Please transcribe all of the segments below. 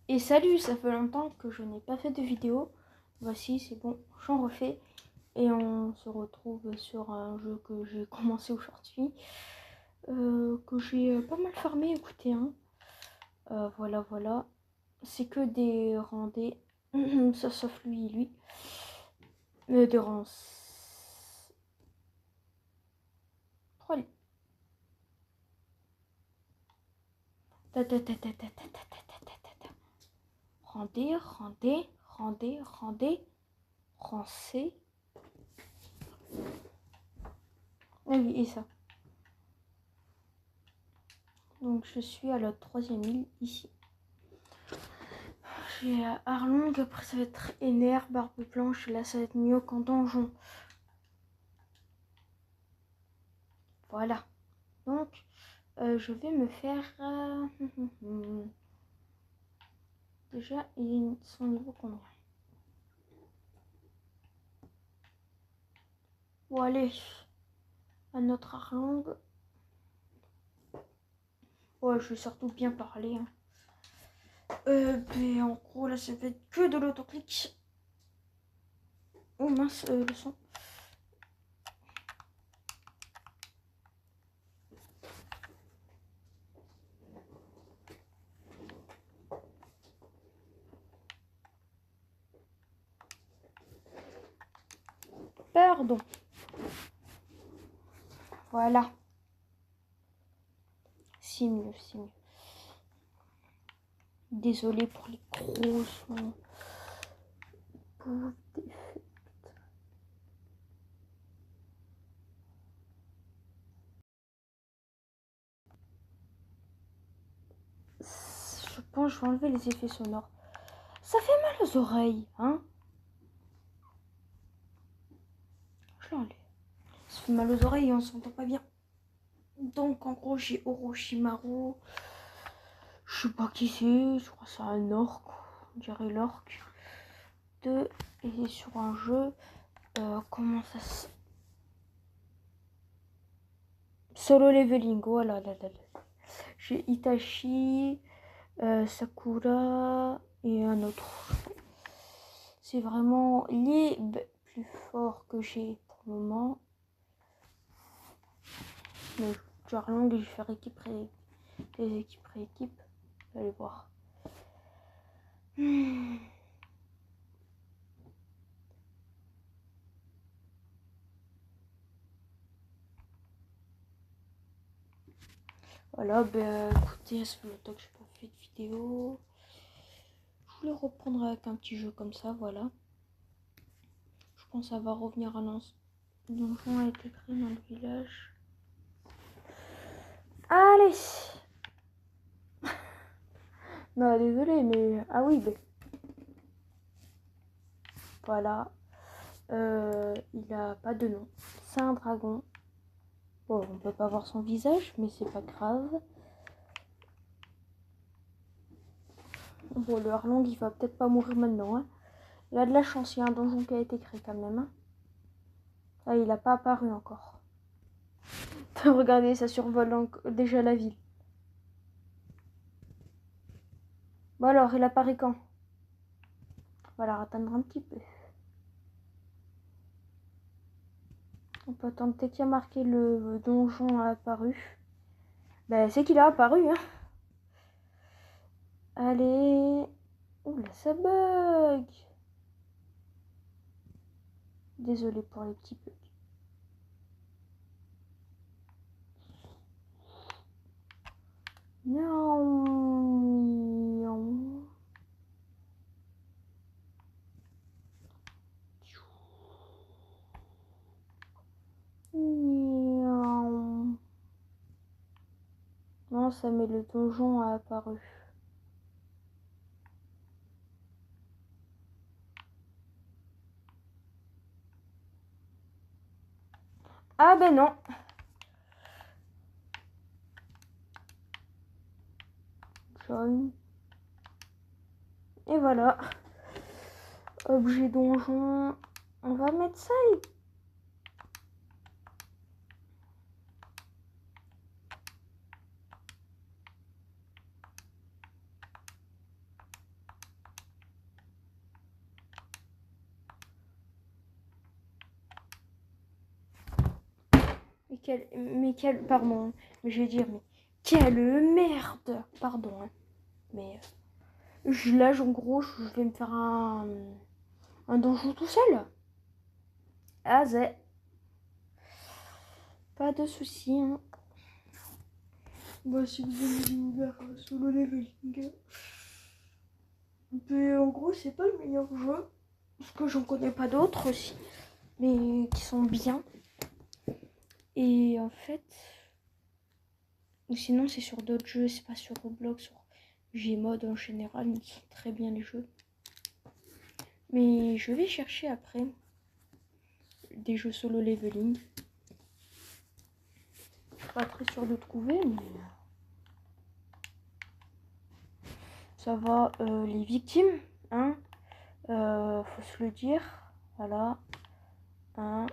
Et salut, ça fait longtemps que je n'ai pas fait de vidéo. Voici, c'est bon, j'en refais. Et on se retrouve sur un jeu que j'ai commencé aujourd'hui. Que j'ai pas mal farmé, écoutez. Hein. Voilà. C'est que des rendez. Ça, sauf lui et lui. Des rangs. 3 lui. Rendez. Rancé. Ah oui, et ça. Donc je suis à la 3e île ici. J'ai Arlong, après ça va être Ener, Barbe Blanche, et là ça va être mieux qu'en donjon. Voilà. Donc je vais me faire... Déjà, il est son niveau combien? Bon allez, à notre Arlong. Ouais, je vais surtout bien parler. Hein. En gros, là, ça va être que de l'autoclic. Oh mince, le son. Pardon. Voilà. C'est mieux. Désolée pour les gros sons. Je pense que je vais enlever les effets sonores. Ça fait mal aux oreilles, hein? Je l'enlève. Ça fait mal aux oreilles et on s'entend pas bien. Donc en gros j'ai Orochimaru. Je sais pas qui c'est, je crois que c'est un orc. On dirait l'orc. Et sur un jeu. Comment ça se... Solo leveling, voilà. J'ai Itachi, Sakura et un autre. C'est vraiment les plus forts que j'ai pour le moment. Mais Jarlong, je vais faire équipe les équipes rééquipe. Vous allez voir. Voilà, écoutez, ça fait longtemps que j'ai pas fait de vidéo. Je voulais reprendre avec un petit jeu comme ça, voilà. Je pense que ça va revenir à l'annonce. Le donjon a été créé dans le village. Allez. Non, désolé, mais... Ah oui, voilà. Il a pas de nom. C'est un dragon. Bon, on peut pas voir son visage, mais c'est pas grave. Bon, le Arlong, il va peut-être pas mourir maintenant. Hein. Il a de la chance, il y a un donjon qui a été créé quand même. Hein. Ah, il a pas apparu encore. Regardez, ça survole déjà la ville. Bon alors, il apparaît quand? On va attendre un petit peu. On peut attendre dès qu'il y a marqué le donjon a apparu. Ben, c'est qu'il a apparu. Hein. Allez. Oula, ça bug. Désolé pour les petits bugs. Non. Non, ça met le donjon a apparu. Ah ben non. Join. Et voilà. Objet donjon. On va mettre ça. pardon, mais je vais dire, mais quelle merde, pardon, hein. Mais là, en gros, je vais me faire un donjon tout seul. Ah, zé. Pas de soucis, hein. Bah, si vous aimez l'univers solo leveling, mais en gros, c'est pas le meilleur jeu, parce que j'en connais pas d'autres aussi, mais qui sont bien. Et en fait, ou sinon c'est sur d'autres jeux, c'est pas sur Roblox, sur Gmod en général, ils sont très bien les jeux. Mais je vais chercher après des jeux solo leveling. Je suis pas très sûre de trouver, mais ça va. Les victimes, hein, faut se le dire. Voilà. Hein.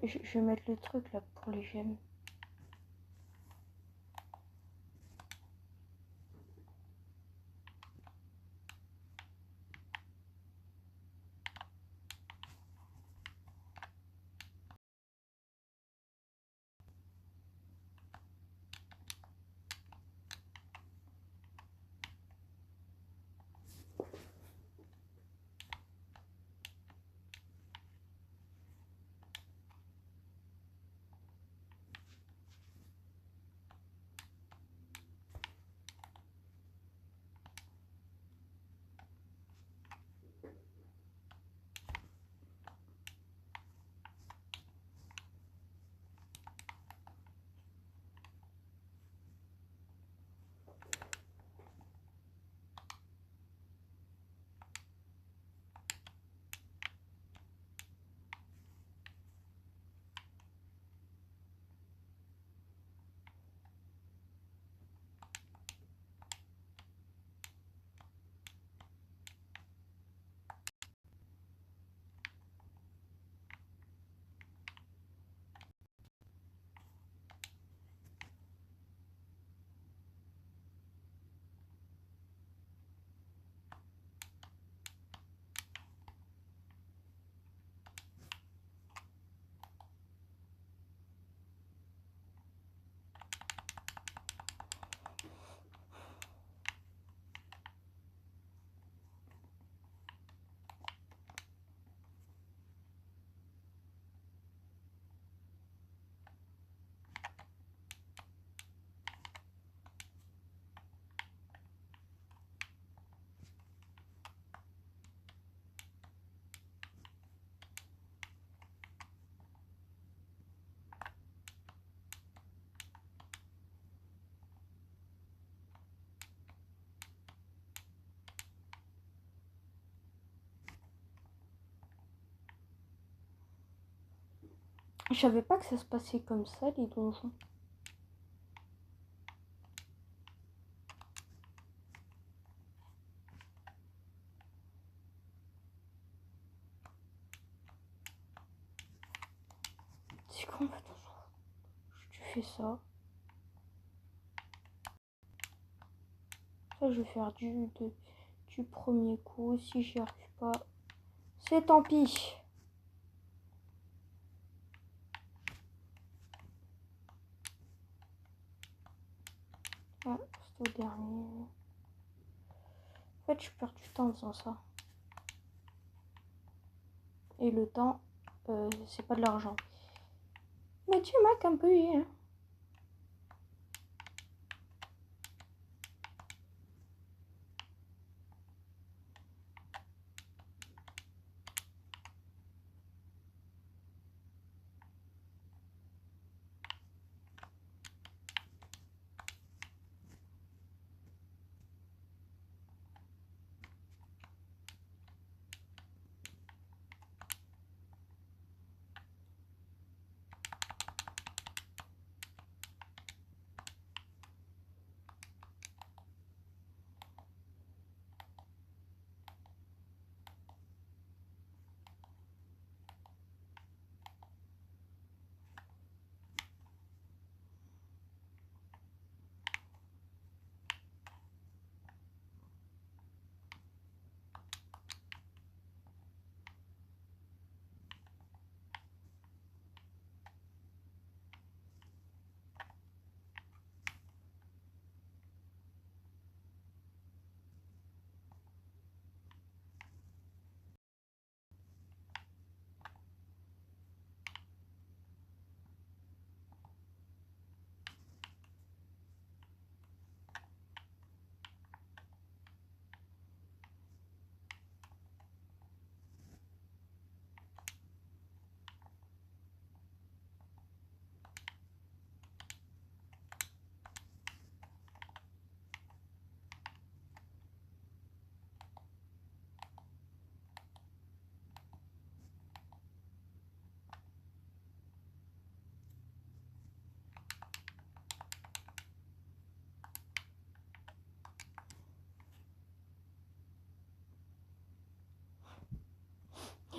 Je vais mettre le truc là pour les gemmes. Je savais pas que ça se passait comme ça, les donjons. C'est quoi en fait? Tu fais ça. Ça, je vais faire du premier coup. Si j'y arrive pas, c'est tant pis. Ah, c'est au dernier. En fait, je perds du temps en faisant ça. Et le temps, c'est pas de l'argent. Mais tu m'as compris, hein.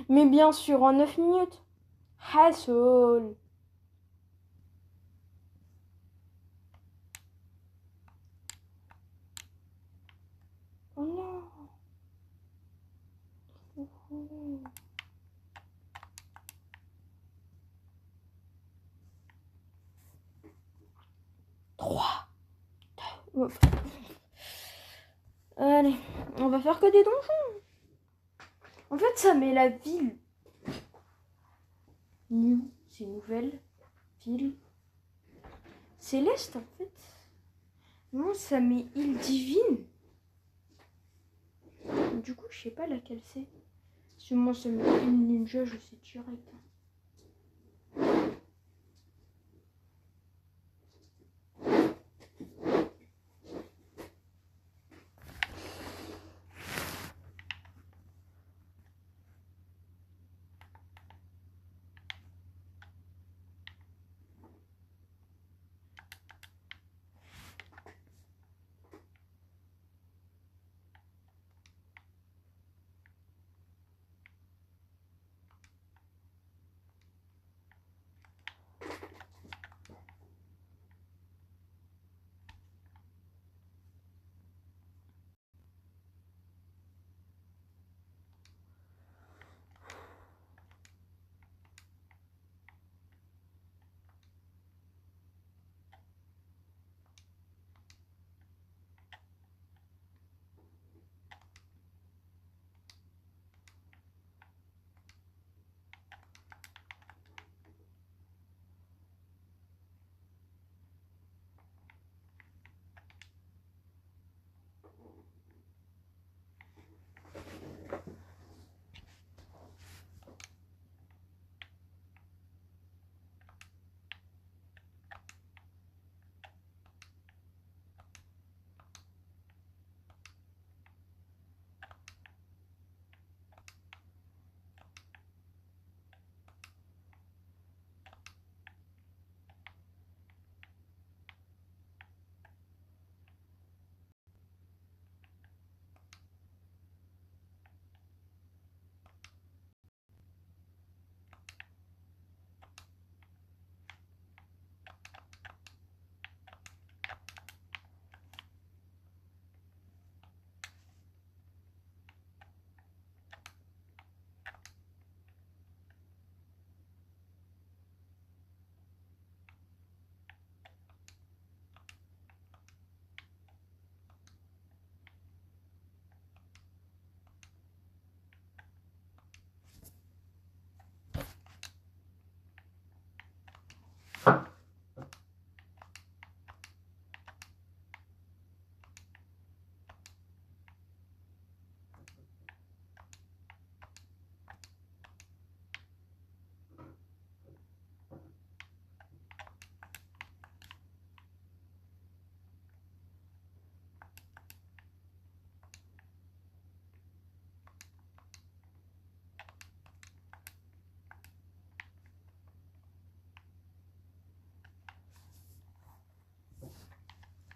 Mais bien sûr, en 9 minutes. Hassol. Oh non. 3. Allez, on va faire que des donjons. En fait, ça met la ville. New, c'est nouvelle. Ville. Céleste, en fait. Non, ça met île divine. Du coup, je sais pas laquelle c'est. Si moi, ça met île ninja, je sais direct.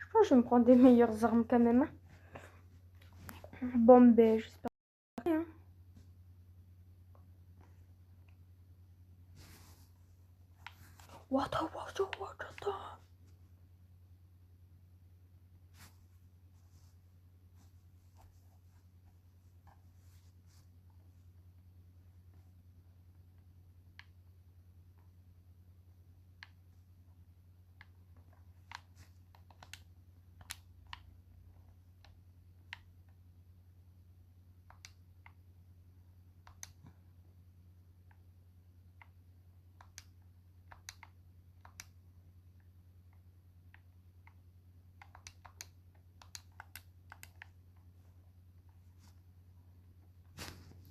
Je pense que je vais me prendre des meilleures armes quand même. Bon, ben, j'espère. Hein. What?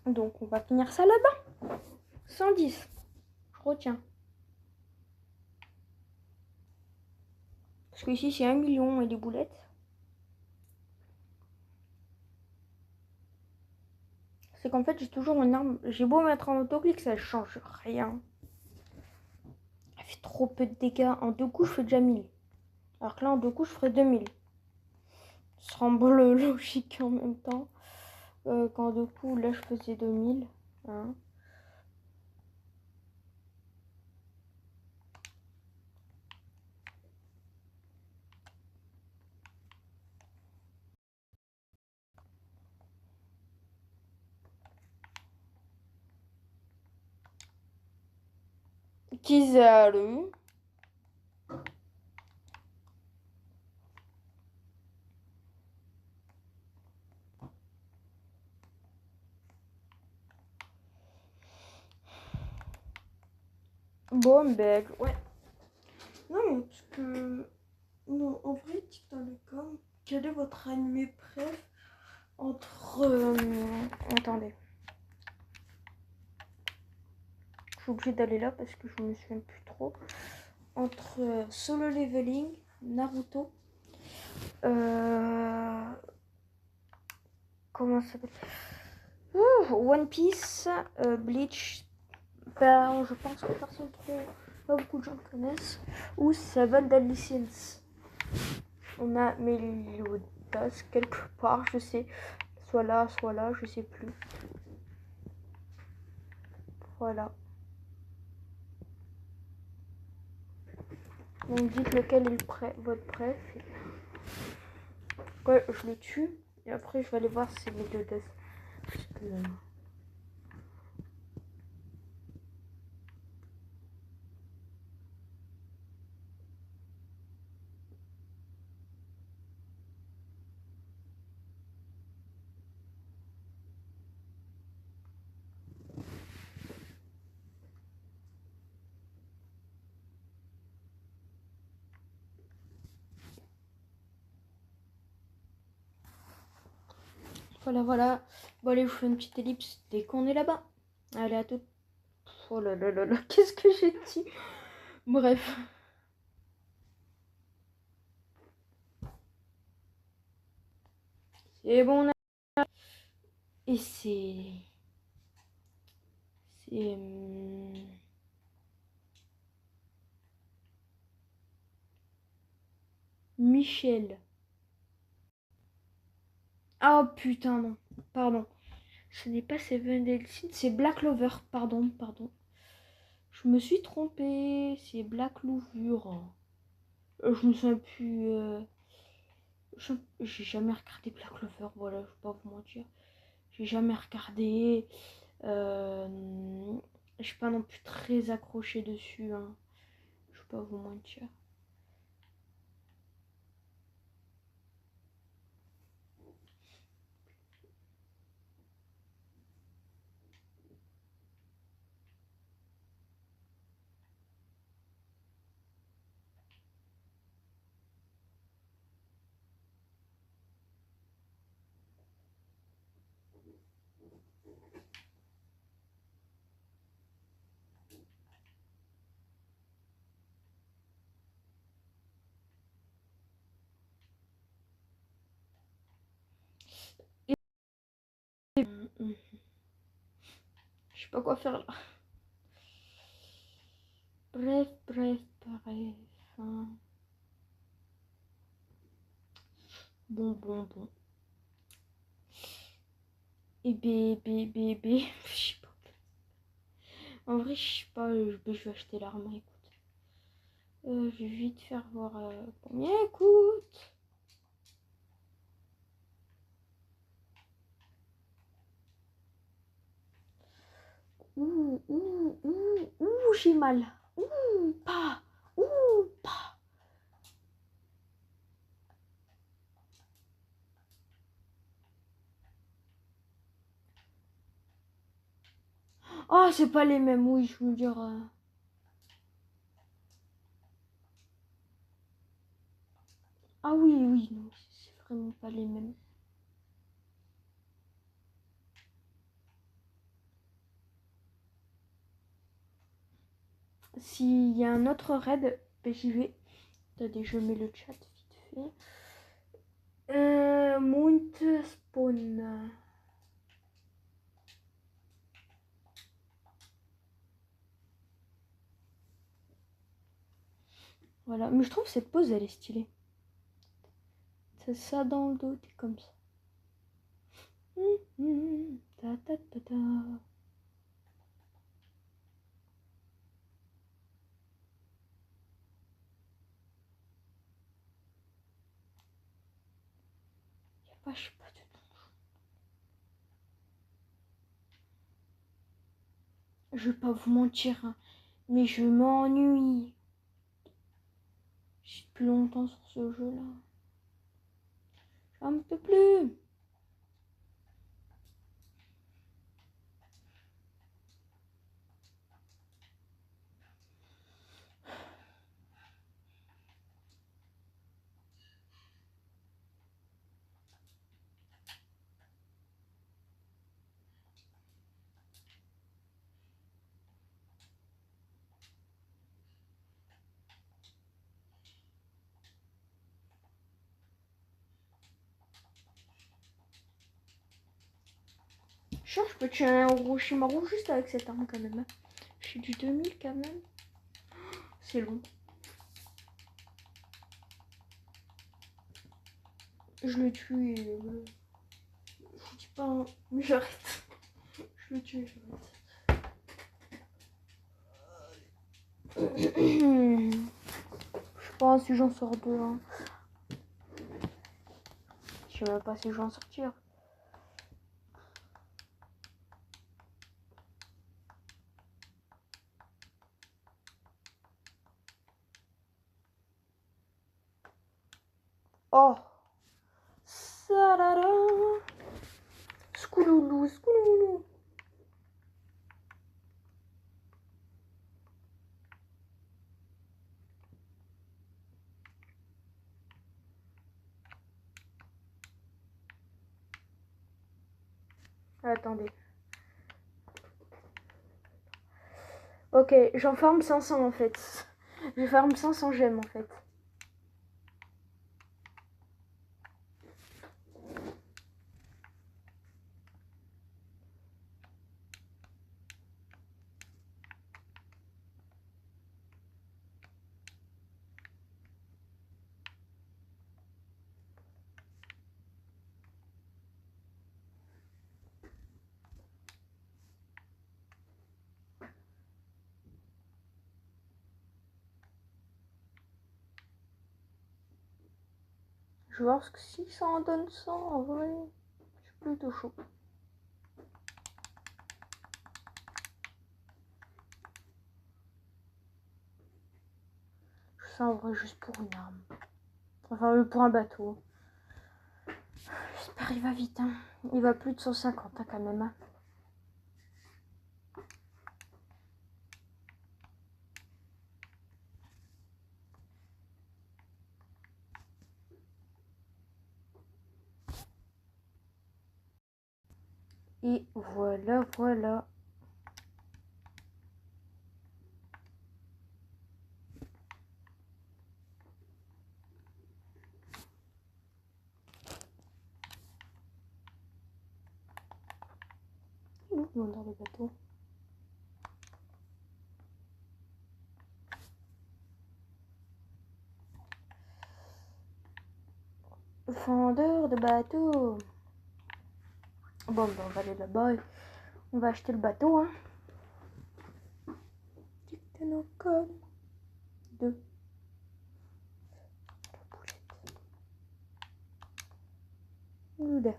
Donc, on va finir ça là-bas. 110. Je retiens. Parce que ici, c'est 1 million et des boulettes. C'est qu'en fait, j'ai toujours une arme. J'ai beau mettre en autoclic, ça change rien. Elle fait trop peu de dégâts. En 2 coups, je fais déjà 1000. Alors que là, en 2 coups, je ferai 2000. Ce semble logique en même temps. Qu'en 2 coups, là, je faisais 2000. Hein. Kizaru. Bomberg, ouais. Non, mais parce que... Non, en vrai, dites dans les com, quel est votre animé préf entre... Attendez. Je suis obligée d'aller là parce que je me souviens plus trop. Entre Solo Leveling, Naruto, comment ça s'appelle, One Piece, Bleach, ben, je pense que personne trop, pas beaucoup de gens connaissent, ou Seven Deadly Sins. On a Meliodas quelque part, je sais, soit là, je sais plus. Voilà. Donc dites lequel est votre préf. Ouais, je le tue et après je vais aller voir si c'est Meliodas. Parce que... Voilà. Bon allez, je vous fais une petite ellipse dès qu'on est là-bas. Allez, à tout. Oh là là là là, qu'est-ce que j'ai dit? Bref. C'est bon, et c'est... C'est... Michel. Oh putain, non. Pardon. Ce n'est pas Seven Deadly Sins, c'est Black Clover. Pardon. Je me suis trompée. C'est Black Clover. Je me souviens plus... J'ai jamais regardé Black Clover, voilà, je vais pas vous mentir. J'ai jamais regardé. Je suis pas non plus très accrochée dessus, hein. Je vais pas vous mentir. Je sais pas quoi faire là. Bref. Hein. Bon. Et bébé. Je sais pas. En vrai, je sais pas, je vais acheter l'arme, écoute. Je vais vite faire voir combien elle coûte. J'ai mal. Pas. Oh, c'est pas les mêmes, oui, je veux dire. Ah oui, non, c'est vraiment pas les mêmes. S'il y a un autre raid, ben, j'y vais. Attendez, je mets le chat vite fait. Mount Spawn. Voilà, mais je trouve cette pose, elle est stylée. C'est ça dans le dos, t'es comme ça. Ta. Y a pas, je sais pas du tout. Je vais pas vous mentir, hein. Mais je m'ennuie. Je suis plus longtemps sur ce jeu-là. J'en peux plus. Je peux tuer un Orochimaru juste avec cette arme quand même. Je suis du 2000 quand même. C'est long. Je le tue et... je dis pas, hein, mais j'arrête. Je le tue et j'arrête. Je sais pas si j'en sors deux. Hein. Je sais même pas si j'en sortir. Oh, sarara, scouloulou, scouloulou. Attendez. Ok, j'en farme 500 en fait. Je farme 500 gemmes en fait. Je vais voir ce que si ça en donne 100 en vrai. Je suis plutôt chaud. Je sens en vrai juste pour une arme. Enfin, pour un bateau. J'espère qu'il va vite. Hein. Il va plus de 150 hein, quand même. Hein. Et voilà, voilà. Où dans le bateau? Vendeur de bateau. Bon, ben, on va aller là-bas et on va acheter le bateau. Hein. Dictanocom 2. Oula.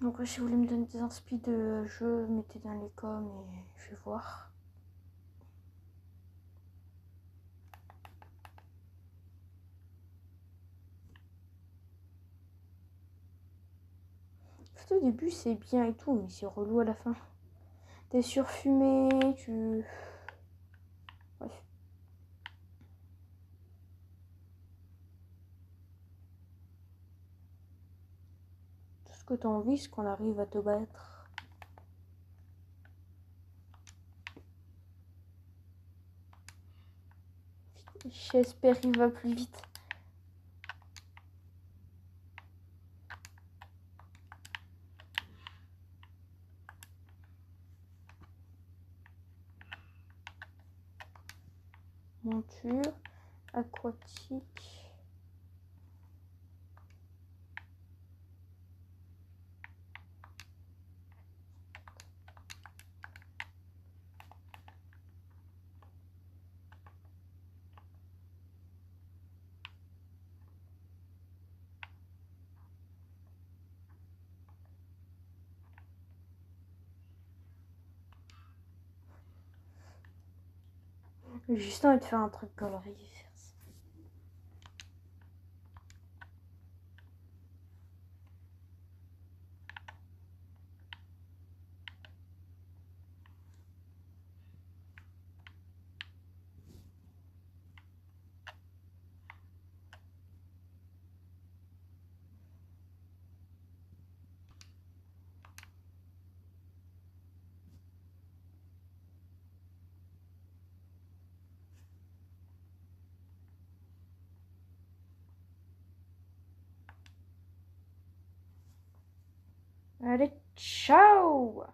Donc, si vous voulez me donner des inspi de jeu, mettez dans les coms et je vais voir. Au début, c'est bien et tout, mais c'est relou à la fin. T'es surfumé, tu... Bref. Tout ce que t'as envie, c'est qu'on arrive à te battre. J'espère qu'il va plus vite. Monture, aquatique. J'ai juste envie de faire un truc galerie. Allez, ciao!